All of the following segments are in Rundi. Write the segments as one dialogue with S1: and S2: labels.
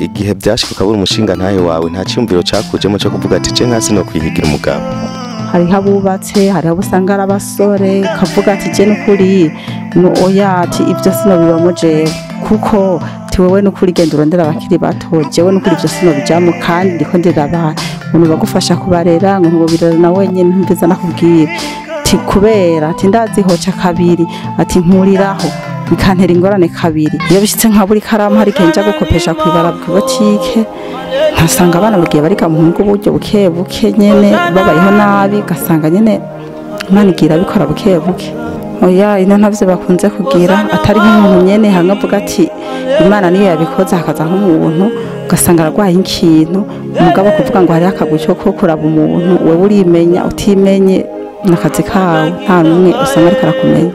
S1: igihe byashika ukabura umushinga ntahe wawe nta cyumviro cakujemo cyo kuvuga ati je nkasi no kwihigira umugabo?
S2: Hari habubatse, hari abusanga arabasore kavuga ati je n'ukuri no oya ati ibyo sino bibamo jewe kuko ti wewe n'ukuri genda urondera abakiri bato jewe n'ukuri ibyo sino bijamo kandi ndiko ndera abana umuntu bagufasha kubarera ngo birera na wenyine ntumbiza nakubwira ti kubera ati ndazihoca kabiri ati nkuriraho bikantera ingorane kabiri iyo bishitse nka buri karamu hari kenja gukopesha kwibara bw'ibotike nkasanga abana bagiye barika mu ngo buryo buke nyene babayeho nabi gasanga nyene Imana igira bikora buke oya ino ntavyo bakunze kugira atari nk'umuntu nyene hangavuga ati Imana niyo yabikoze hakaza nk'umuntu gasanga aragwaye ikintu umugabo kuvuga ngo hari akagucyo ko kuraba umuntu wewe urimenya utimenye nakazi kawe nta numwe usanga ariko arakumenya.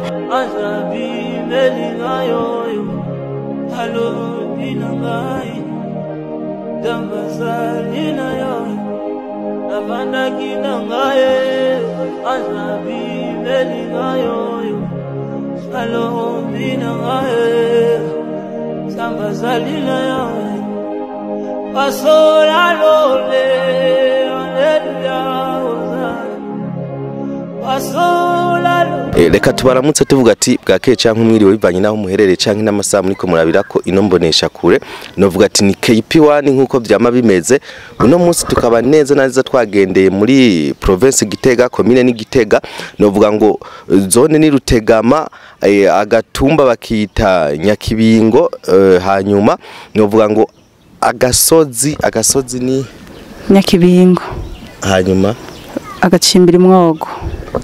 S1: Reka tubaramutse tuvuga ati bwakeye canke umwiriwe bivanye naho muherere canke n'amasaha muriko murabirako ino mbonesha kure novuga ati ni KP1 nkuko vyama bimeze uno munsi tukaba neza twagendeye muri province Gitega commune ni Gitega novuga ngo zone ni Rutegama agatumba bakita Nyakibingo hanyuma novuga ngo agasozi ni
S2: Nyakibingo
S1: hanyuma
S2: agacimbira imwogo.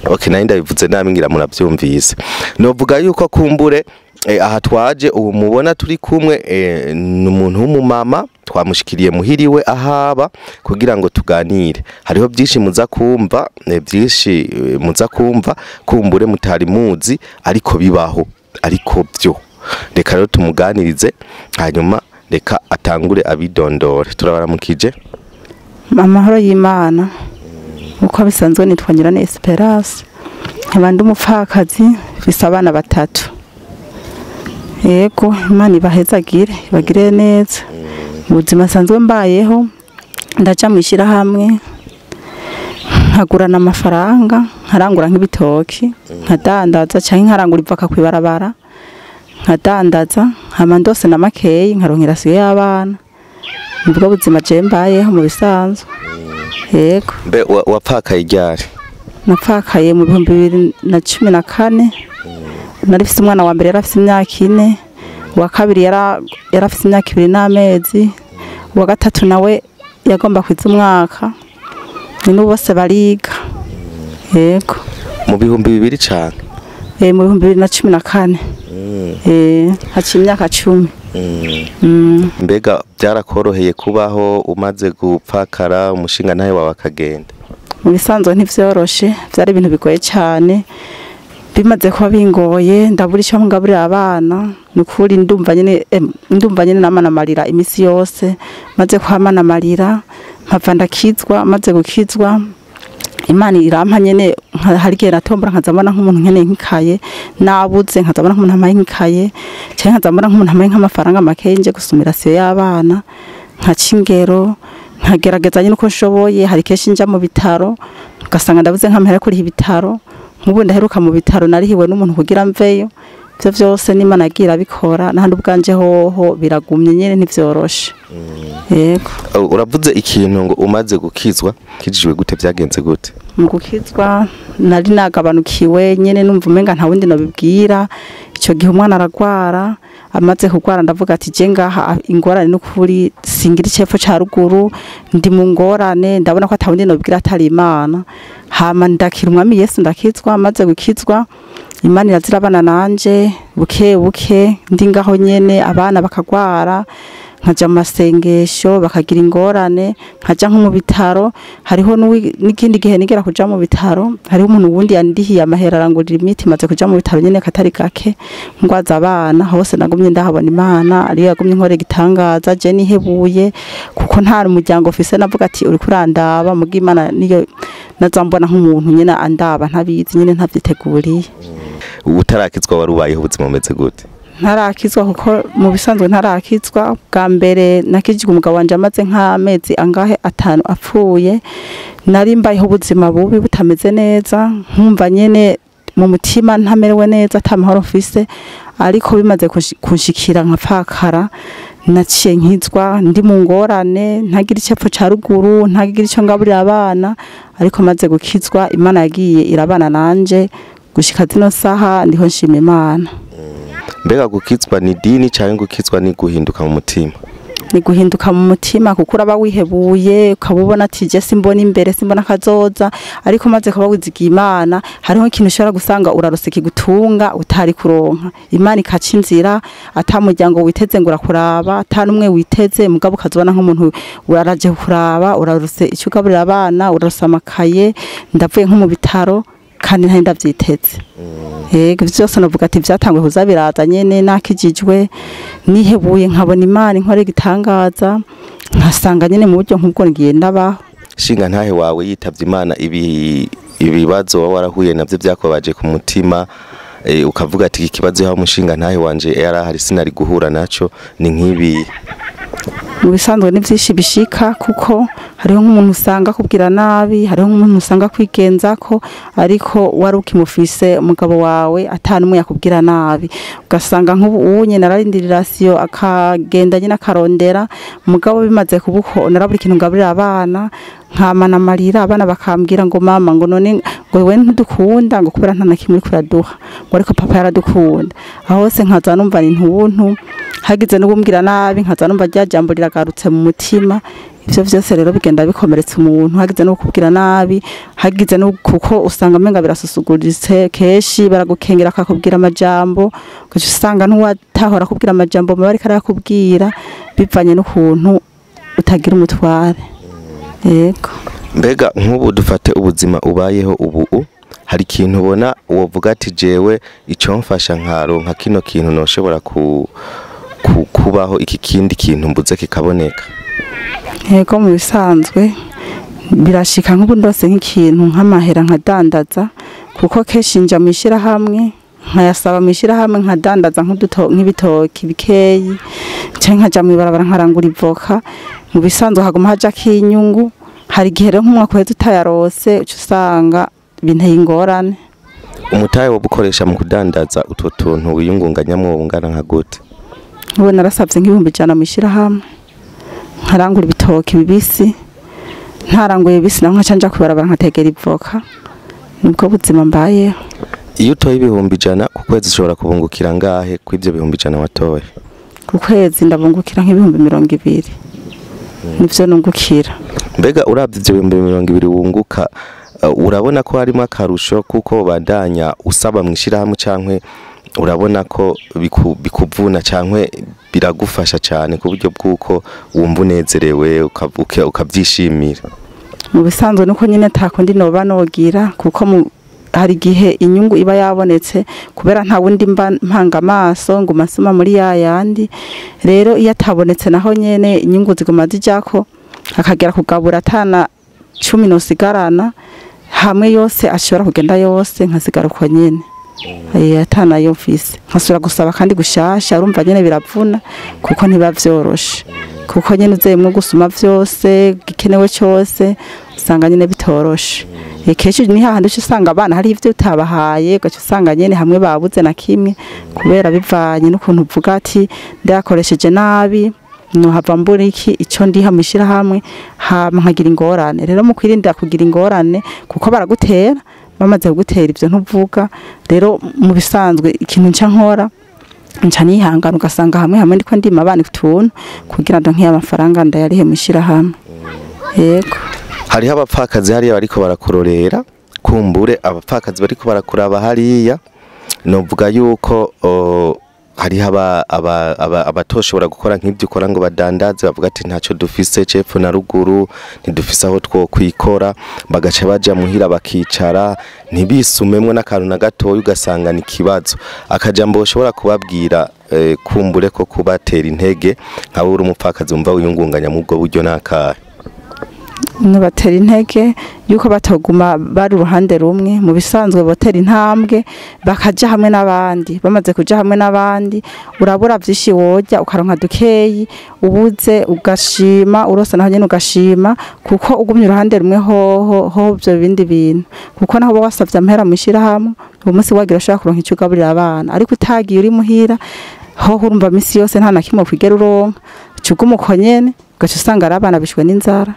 S1: Okay, nari ndabivuze nabi ngira muravyumvise. Novuga yuko kumbure aha twaje ubu mubona turi kumwe n'umuntu w'umumama twamushikiriye muhiriwe ahaba kugira ngo tuganire. Hariho byinshi muza kumva kumbure mutari muzi ariko bibaho ariko byo. Reka rero tumuganirize hanyuma reka atangure abidondore. Turabaramukije.
S2: Amahoro y'Imana. Uko bisanzwe nitwanyira na Esperance abandi umupfakazi bise abana batatu yego Imana ibahezagire bagire neza ubuzima sanzwe mbayeho ndaca mwishira hamwe nkagurana amafaranga nkarangura nk'ibitoki nkadandaza cyangwa nkarangura ipaka kwibarabara nkadandaza hama ndose na makeyi nkaronkera siyo y'abana nibwo buzima je mbayeho mu bisanzwe. Yego.
S1: Mbe wapfakaye ryari?
S2: Napfakaye mu 2014. Narifise umwana wa mbere yarafise imyaka 4, wa kabiri yarafise imyaka 2 n'amezi, wa gatatu nawe yagomba kwiza umwaka. Ni bose bariga. Yego.
S1: Mu 2000 cyane?
S2: Mu 2014. Haci imyaka 10.
S1: Mbega byarakoroheye kubaho umaze gupfakara umushinga ntahe wawe akagenda?
S2: Mu bisanzwe ntivyoroshe byari ibintu bigoye cyane bimaze kuba bingoye ndabura icyo ngaburira abana nukuri ndumva nyene namana marira imisi yose maze kwamana marira mpava ndakizwa maze gukizwa Imana irampa nyene hari gihe natombora nkazamana nk'umuntu nkene nkikaye nabuze nkazamana nk'umuntu amaye nkikaye cyangwa nkazamana nk'umuntu amaye nk'amafaranga makeye nje gusumira siyo y'abana nkacingero nkagerageza nyine uko nshoboye hari keshi nja mu bitaro ugasanga ndabuze nkamera kuri ibitaro nk'ubu ndaheruka mu bitaro narihiwe n'umuntu kugira mveyo byo byose n'Imana agira bikora nahandi ubwanje hoho biragumye nyene ntivyoroshe. Yego.
S1: Uravuze ikintu ngo umaze gukizwa kijijwe gute byagenze gute?
S2: Mu gukizwa nari nagabanukiwe nyene numva umenga nta wundi no bibwira ico gihe umwana aragwara amaze kugwara ndavuga ati je ngaha ingorane n'ukuri singira icepfo ca ruguru ndi mu ngorane ndabona ko atawundi no bibwira atari Imana hama ndakira umwami Yesu ndakizwa amaze gukizwa Imana irazirabana nanje buke ndi ngaho nyene abana bakagwara nkaja mu masengesho bakagira ingorane nkaja nko mu bitaro hariho n'ikindi gihe nigera kuja mu bitaro hariho umuntu wundi yandihiye amahera arangurira imiti maze kuja mu bitaro nyene katari gake ngwaza abana hose nagumye ndahabona Imana ari yagumye nkore gitangaza je nihebuye kuko nta umuryango ofise navuga ati uri kurandaba mugi Imana niyo nazambona nk'umuntu nyene andaba ntabizi nyene ntavyiteguriye.
S1: Utarakizwa warubayeho ubuzima bumeze gute?
S2: ntarakizwa kuko mu bisanzwe ntarakizwa. Bwa mbere nakijwe umugabo wanje amaze nk'amezi angahe 5 apfuye, nari mbayeho ubuzima bubi butameze neza, nkumva nyene mu mutima ntamerewe neza, atamahoro mfise, ariko bimaze kunshikira nkapfakara naciye nkizwa ndi mu ngorane, ntagira icyapfo ca ruguru, ntagira icyo ngaburira abana, ariko maze gukizwa Imana yagiye irabana nanje gushika zino saha ndiho nshima Imana.
S1: Mbega gukizwa ni dini cyangwa gukizwa ni guhinduka mu mutima?
S2: Ni guhinduka mu mutima kuko uraba wihebuye, ukabubona ati je simbona imbere, simbona kazoza, ariko maze kuba wizigiye Imana hariho ikintu ushobora gusanga urarose kigutunga utari kuronka. Imana ikaca inzira, ata muryango witeze ngo urakuraba, ata numwe witeze, mugabo ukazobona nk'umuntu uraraje kuraba, urarose icyo ugaburira abana, urarose amakaye, ndavuye nko mu bitaro kandi ntari ndavyiteze. Yego byose navuga ati byatangwe kuza biraza nyene nakijijwe, nihebuye nkabona Imana inkore gitangaza, nkasanga nyene mu buryo nk'ubwo ngiye ndabaho.
S1: Shinga ntahe wawe yitavye Imana ibibazo warahuye navyo byakobaje ku mutima, ukavuga ati ikibazo yaho mushinga ntahe wanje yarahari sinari guhura naco ni nk'ibi?
S2: Mu bisanzwe ni byinshi bishika kuko hariho nk'umuntu usanga kubwira nabi, hariho nk'umuntu usanga kwigenzako, ariko wari ukimufise umugabo wawe atanumwe yakubwira nabi, ugasanga nk'ubu unye nararindirirasiyo akagenda nyine akarondera, umugabo bimaze kubuko narabura ikintu ngaburira abana, nkamana amarira, abana bakambwira ngo mama ngo none ngo wewe ntudukunda ngo kubera nta nakimwe kuraduha, ngo ariko papa yaradukunda. Aho hose nkaza numva ni ntuntu, hagize no kumbwira nabi nkaza numva ryajambo riragarutse mu mutima. Ivyo vyose rero bigenda bikomeretsa umuntu, hagize no kubwira nabi, hagize no kuko usanga menga birasusuguritse, keshi baragukengera akakubwira amajambo, ugaca usanga ntuwatahora kubwira amajambo mabi ariko arakubwira, bivanye n'ukuntu utagira umutware. Yego.
S1: Mbega nk'ubu dufate ubuzima ubayeho ubu, hari ikintu ubona wovuga ati jewe icyo mfasha nkaronka kino kintu noshobora kubaho iki kindi kintu mbuze kikaboneka?
S2: Yego mu bisanzwe birashika nk'ubu ndose nk'ikintu nk'amahera nkadandaza, kuko keshi nja mwishira hamwe nkayasaba mwishira hamwe nkadandaza nk'ibitoki bikeyi, cyangwa nkaja mwibarabara nkarangura ivoka. Mu bisanzwe haguma haja kinyungu, hari gihe rero nk'umwaka wese utayarose uca usanga binteye ingorane.
S1: Umutahe wo gukoresha mu kudandaza utwo tuntu wiyungunganyamwo ungana nka gute?
S2: Ubu narasavye nk'ibihumbi 100 mwishira hamwe, nkarangura ibitoki bibisi, ntaranguye bibisi naho nkacanja kwibarabara nkategera ivoka. Nibwo buzima mbayeho.
S1: Iyo utoye ibihumbi 100 ku kwezi ushobora kubungukira ngahe kw'ivyo bihumbi 100 watoye?
S2: Ku kwezi ndabungukira nk'ibihumbi 200. Nivyo nungukira.
S1: Mbega uravye ivyo bihumbi 200 wunguka, urabona ko harimo akarusho kuko bandanya usaba mwishira hamwe, cankwe urabona ko bikuvuna cankwe biragufasha cyane ku buryo bwuko wumva unezerewe ukavyishimira?
S2: Mu bisanzwe nuko nyine takundi noba nogira, kuko hari gihe inyungu iba yabonetse kubera nta wundi mpanga amaso ngo masoma muri yayandi. Rero iyo atabonetse naho nyene inyungu ziguma zijako, akagera kugabura atana 10 nosigarana, hamwe yose ashobora kugenda yose nkasigara uko nyene. Atana yo mfise nkasura gusaba kandi gushasha, urumva nyene biravuna kuko ntibavyoroshe, kuko nyene uzeyemwe gusuma vyose gikenewe cyose usanga nyene bitoroshe. Keshi ni hahandi usanga abana hari ivyo utabahaye, gace usanga nyene hamwe babuze na kimwe kubera bivanye n'ukuntu uvuga ati ndakoresheje nabi, no hava mbura iki ico ndiha mishira hamwe hama nkagira ingorane. Rero mu kwirinda kugira ingorane kuko baragutera, bamaze kugutera ivyo ntuvuga. Rero mu bisanzwe ikintu nca nkora nca nihangana, ugasanga hamwe ndiko ndima abana utuntu kugira ngo nkiye amafaranga ndayarihe mishira hamwe. Yego.
S1: Hariho abapfakazi hariya bariko barakurorera, kumbure abapfakazi bariko barakuraba hariya, novuga yuko hariho abatoshobora gukora nk'ibyo ukora ngo badandaze, bavuga ati ntaco dufise cepfo na ruguru, ntidufise aho two kwikora, bagaca baja muhira bakicara ntibisumemwe n'akantu na gatoya, ugasanga ni kibazo. Akajambo ushobora kubabwira kumbure ko kubatera intege nkawe uri umupfakazi umva wiyungunganya mu bwo buryo nakahe?
S2: batera intege yuko batoguma bari uruhande rumwe, mu bisanzwe botera intambwe bakaja hamwe n'abandi. Bamaze kuja hamwe n'abandi urabura vyinshi woja ukaronka dukeyi, ubuze ugashima, urose naho nyene ugashima, kuko ugumye uruhande rumwe hoho byo bindi bintu, kuko naho wasavye amahera mwishira hamwe uwo munsi wagira ushaka kuronka ico ugaburira abana, ariko utagiye uri muhira hoho urumva misi yose nta nakimwe kwigera uronka, cugumuko nyene ugaca usanga ari abana bishwe n'inzara.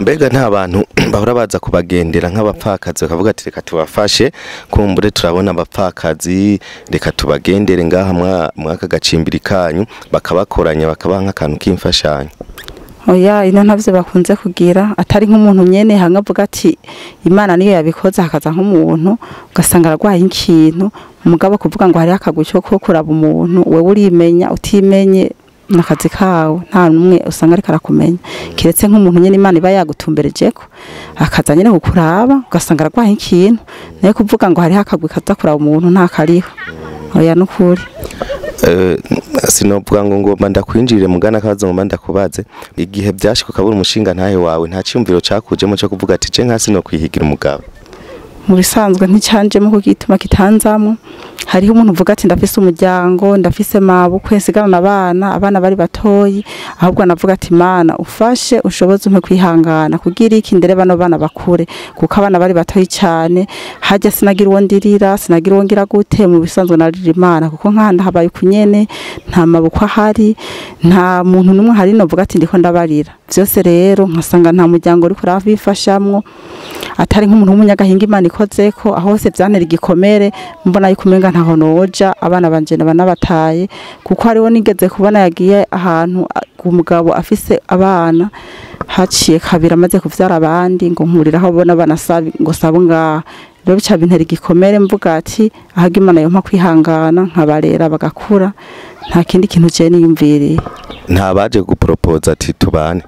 S1: Mbega nta bantu bahora baza kubagendera nk'abapfakazi bakavuga ati reka tubafashe, kumbure turabona abapfakazi reka tubagendere ngaha mwaka gacimbiri kanyu, bakabakoranya bakabaha nk'akantu k'imfashanyo?
S2: Oya, ino ntavyo bakunze kugira, atari nk'umuntu nyene hamwe avuga ati Imana niyo yabikoze, hakaza nk'umuntu ugasanga aragwaye ikintu, umugabo kuvuga ngo hari akagucyo ko kuraba umuntu, wewe urimenya utimenye nakazi kawe, nta numwe usanga ariko arakumenya, kiretse nk'umuntu nyene Imana iba yagutumberejeko akaza nyene kukuraba ugasanga aragwaye ikintu, naye kuvuga ngo hari hakagwi kaza kuraba umuntu nta kariho. Oya nukuri.
S1: Sinovuga ngo ngomba ndakwinjirire mugana kaza ngomba ndakubaze, igihe byashika ukabura umushinga ntahe wawe, nta cyumviro cakujemo cyo kuvuga ati je nkasi no kwihigira umugabo?
S2: Mu bisanzwe nticanjemo ko gituma kitanzamo. Hariho umuntu uvuga ati ndafise umuryango, ndafise mabukwe, nsigarana abana bari batoyi, ahubwo navuga ati Mana ufashe ushoboze umpe kwihangana kugira iki ndere bano bana bakure, kuko abana bari batoyi cyane, hajya sinagira uwo ndirira, sinagira uwo ngira gute. Mu bisanzwe narira Imana kuko nkanda habaye kunyene, nta mabukwe ahari, nta muntu numwe hari novuga ati ndiko ndabarira. Vyose rero nkasanga nta muryango uri kurabifashamwo, atari nk'umuntu w'umunyagahinga Imana ikozeko, aho hose byantera igikomere, mbona yuko umenga ntaho noja, abana banje nabataye, kuko hariho nigeze kubona yagiye ahantu umugabo afise abana, haciye kabiri amaze kuvyara abandi, ngo nkuriraho bona banasabi ngo sabo ngaha. Rero bica bintera igikomere, mvuga ati ahaga Imana yompa kwihangana nkabarera bagakura, nta kindi kintu je niyumviriye.
S1: Nta baje gupropose ati tubane?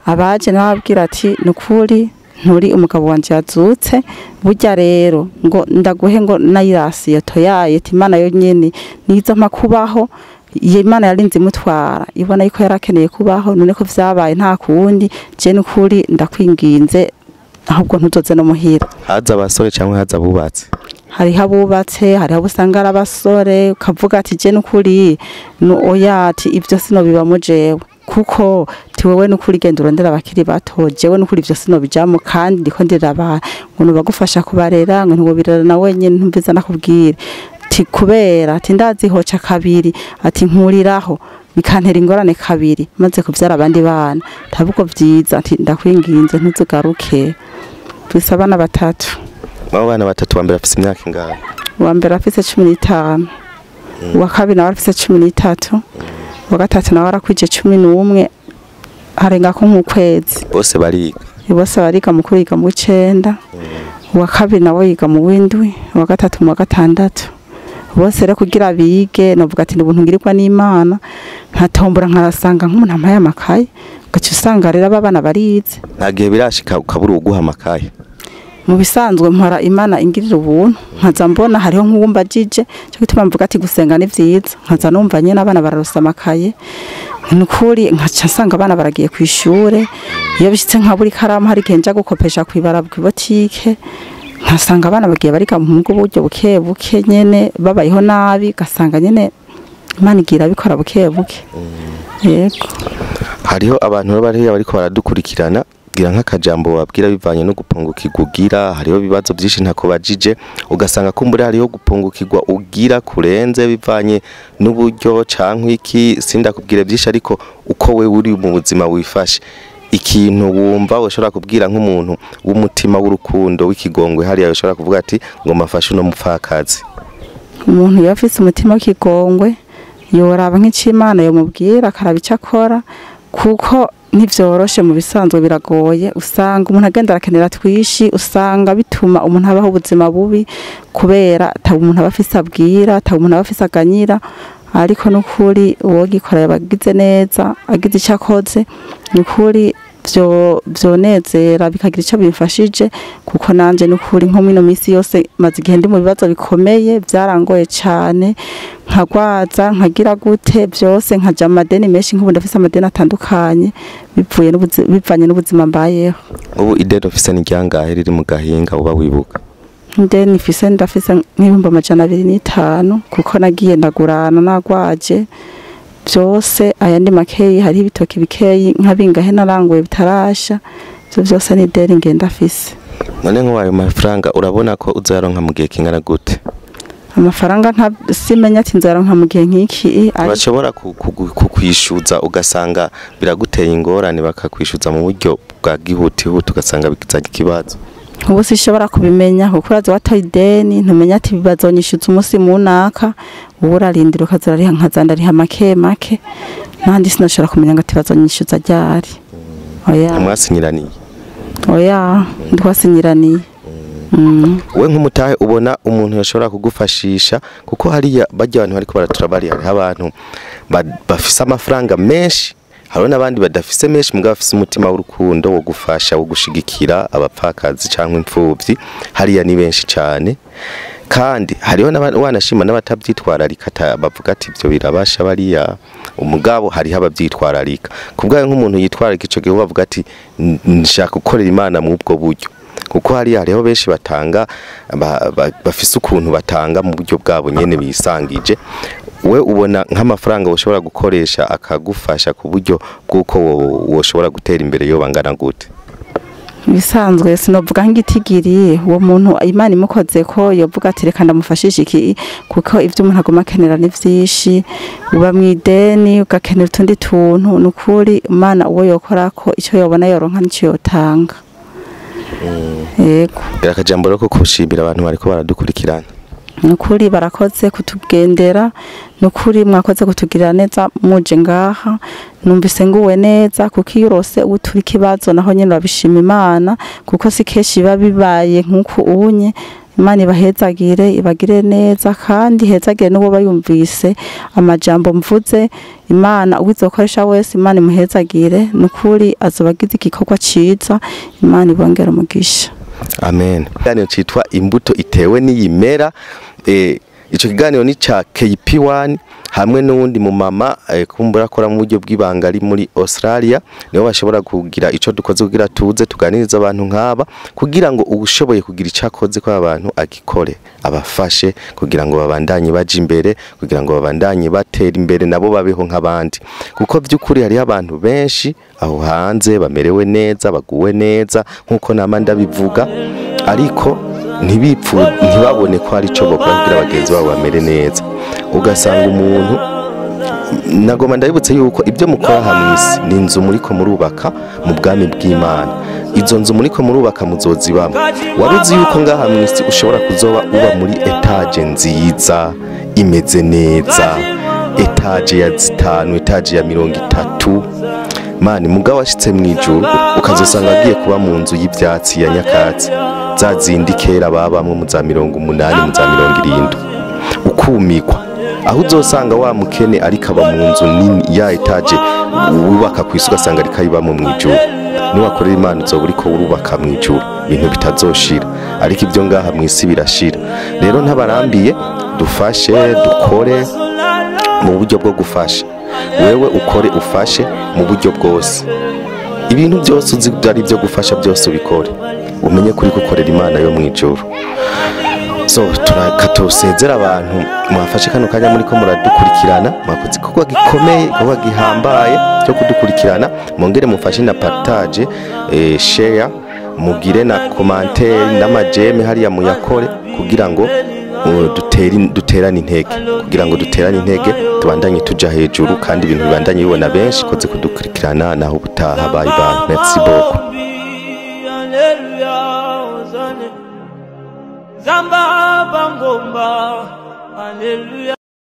S2: Abaje nababwira ati nukuri nturi umugabo wanje yazutse, burya rero ngo ndaguhe ngo nayirasiye toyaye ati Imana yo nyene nizo mpa kubaho, Imana yarinze imutwara ibona yuko yarakeneye kubaho, none ko vyabaye nta kundi, je nukuri ndakwinginze ahubwo ntuzoze no muhira.
S1: Haza abasore cyangwa haza abubatse?
S2: Hariho abubatse, hariho abusanga ari abasore, ukavuga ati je nukuri oya ati ivyo sino bibamo jewe, kuko tiwewe nukuri genda urondera abakiri bato, jewe nukuri ivyo sino bijamo, kandi ndiko ndiraba ngo bagufasha kubarera, ngo ntibobirera na wenyene ntumviza nakubwire ti kubera ati ndazihoca kabiri, ati nkuriraho bikantera ingorane kabiri maze kuvyara abandi bana, tabuko vyiza ati ndakwinginze ntuzugaruke. Twise abana batatu.
S1: Abo bana batatu, wa mbere afise imyaka ingahe?
S2: Wa mbere afise 15, wa kabiri nawe afise 13, wa gatatu nawe arakwije 11, harenga ko nk'ukwezi.
S1: Bose bariga?
S2: Bose bariga, mukuru yiga mu 9, wa kabiri nawe yiga mu 7, wa gatatu mu 6. Bose rero kugira bige novuga ati n'ubuntu ngirirwa n'Imana, nkatombora nkarasanga nk'umuntu amaye amakaye, gace usanga rero abana barize.
S1: Nta gihe birashika ukabura uguha amakaye?
S2: Mu bisanzwe mpora Imana ingirira ubuntu, nkaza mbona hariho nk'uwumba jije, cyo gituma mvuga ati gusenga ni vyiza, nkaza numva nyene abana bararosa amakaye, nukuri nkaca nsanga abana baragiye kwishure, iyo bishitse nka buri karamu hari kenja gukopesha kwibara kwibotike, nkasanga abana bagiye bariga mu buryo buke buke nyene babayeho nabi, gasanga nyene Imana igira bikora buke buke. Yego.
S1: Hariho abantu bariko baradukurikirana, gira nk'akajambo wabwira bivanye no gupungukirwa ugira, hariho bibazo byinshi ntako bajije, ugasanga kumbure hariho gupungukirwa ugira kurenze bivanye n'uburyo cankwe iki, sindakubwire byinshi ariko uko we uri mu buzima wifashe, ikintu wumva ushobora kubwira nk'umuntu w'umutima w'urukundo w'ikigongwe hariya ushobora kuvuga ati ngo mafashe no mupfakazi?
S2: Umuntu yafise umutima w'ikigongwe yoraba nk'icimana yo mubwira akaraba icakora, kuko ntivyoroshe mu bisanzwe biragoye, usanga umuntu agenda arakenera twishi, usanga bituma umuntu abaho ubuzima bubi kubera ata umuntu abafise abwira, ata umuntu abafise aganyira, ariko nukuri uwo gikora yabagize neza, agize icakoze nukuri vyonezera bikagira ico bimfashije kuko nanje n'ukuri nko mino misi yose maze igihe ndi mu bibazo bikomeye byarangoye cyane nkagwaza nkagira gute byose nkaja amadeni menshi nk'ubu ndafise amadeni atandukanye bivanye n'ubuzima mbayeho.
S1: Ubu ideni ufise ni ryangahe riri mu gahinga uba wibuka?
S2: Ndeni ndafise nk'ibihumbi 205 kuko nagiye ndagurana nagwaje byose ayandi makeyi hari ibitoki bikeyi nkabingahe naranguye bitarasha byo byose ni deni ngenda afise.
S1: None nk'ayo mafaranga urabona ko uzaronka mu gihe kingana gute?
S2: Amafaranga nka simenya ati nzaronka mu gihe nk'iki
S1: bashobora kukwishuza ugasanga biraguteye ingorane bakakwishuza mu buryo bwa gihutihuti ugasanga bikizaga ikibazo.
S2: Ubu sishobora kubimenya kuko uraza watoye ideni ntumenya ati bizonyishuza umunsi munaka ubu urarindira ukazarariha nkazandariha make make nandi sinashobora kumenya ngo ati bazonyishuza ryari. Oya
S1: mwasinyiraniye?
S2: Oya ndwasinyiraniye.
S1: We nk'umutahe ubona umuntu yashobora kugufashisha kuko hariya bajya abantu bariko baraturabari hari abantu bafise amafaranga menshi hari n'abandi badafise menshi mugabo bafise umutima w'urukundo wo gufasha wo gushigikira abapfakazi cyangwa imfuvyi hariya ni benshi cyane kandi hariho wanashima n'abatabyitwararika bavuga ati ibyo birabasha bariya umugabo hariho ababyitwararika kubwayo nk'umuntu yitwararika ico gihe bavuga ati nshaka gukorera Imana mu ubwo buryo kuko hariho benshi batanga bafise ukuntu batanga mu buryo bwabo nyene bisangije. We ubona nk'amafaranga ushobora gukoresha akagufasha ku buryo bw'uko woshobora gutera imbere yo bangana gute?
S2: Bisanzwe sinovuga nk'igitigiri uwo muntu Imana imukoze ko yovuga ati reka ndamufashisha iki kuko ivyo umuntu agoma kenera ni vyinshi uba mwideni ugakenera utundi tuntu nukuri Imana uwo yokora ko ico yobona yoronka nico yotanga. Yego
S1: birakajambo roko kushimira abantu bariko baradukurikirana.
S2: Nukuri barakoze kutugendera nukuri mwakoze kutugirira neza muje ngaha numvise nguwe neza kuko iyo urose uturi kibazo naho nyene babishima Imana kuko si keshi bibaye nkuko unye Imana ibahezagire ibagire neza kandi hezagire n'uwo bayumvise amajambo mvuze Imana uwizokoresha wese Imana imuhezagire nukuri azobagize igikorwa ciza Imana ibongera umugisha.
S1: Amen. Kiganiro citwa imbuto itewe n'iyimera ico kiganiro ni ca KP1 hamwe n'uwundi mu mama kumbura akora mu buryo bw'ibanga ari muri Australia niho bashobora kugira ico dukoze kugira tuze tuganiriza abantu nk'aba kugira ngo ubushoboye kugira icakoze kwa abantu agikore abafashe kugira ngo babandanye baje imbere kugira ngo babandanye batera imbere nabo babeho nk'abandi kuko by'ukuri hari abantu benshi aho hanze bamerewe neza baguwe neza nkuko namanda bivuga ariko ntibabone ko ari cyo bakora kugira abagenzi babo bamere neza ugasanga umuntu nagoma ndabibutse yuko ibyo mukora hamwisi ni inzu muriko murubaka mu bwami bw'Imana izo nzu muriko murubaka muzozibamo waruzi yuko ngaha mwisi ushobora kuzoba uba muri etage nziza imeze neza etage ya 5 etage ya 30 mani mugabo washitse mwijuru ukazosanga agiye kuba mu nzu y'ivyatsi ya nyakatsi zazindi kera babamwe mu za 80 mu za 70 ukumikwa aho uzosanga wa mukene ariko aba mu nzu nini ya etage wubaka kwisuka sanga rikayiba mu mwijuru ni wakorera Imana uzo buriko urubaka mwijuru ibintu bitazoshira ariko ibyo ngaha mwisi birashira rero ntabarambiye dufashe dukore mu buryo bwo gufasha wewe ukore ufashe mu buryo bwose ibintu byose uzi ari byo gufasha byose ubikore umenye kuri gukorera Imana yo mwijuru. So turakatosezera abantu mwafashe kano kanya muri ko muradukurikirana mwakoze kuko gikomeye kuko gihambaye cyo kudukurikirana mongere mufashe na partage share mugire na commentaire n'amajeme hariya muyakore kugira ngo duterane intege kugira ngo duterane intege tubandanye tuja hejuru kandi ibintu bibandanye bibona benshi koze kudukurikirana naho ubutaha bye bye merci beaucoup.
S3: Zamba bangomba, hallelujah.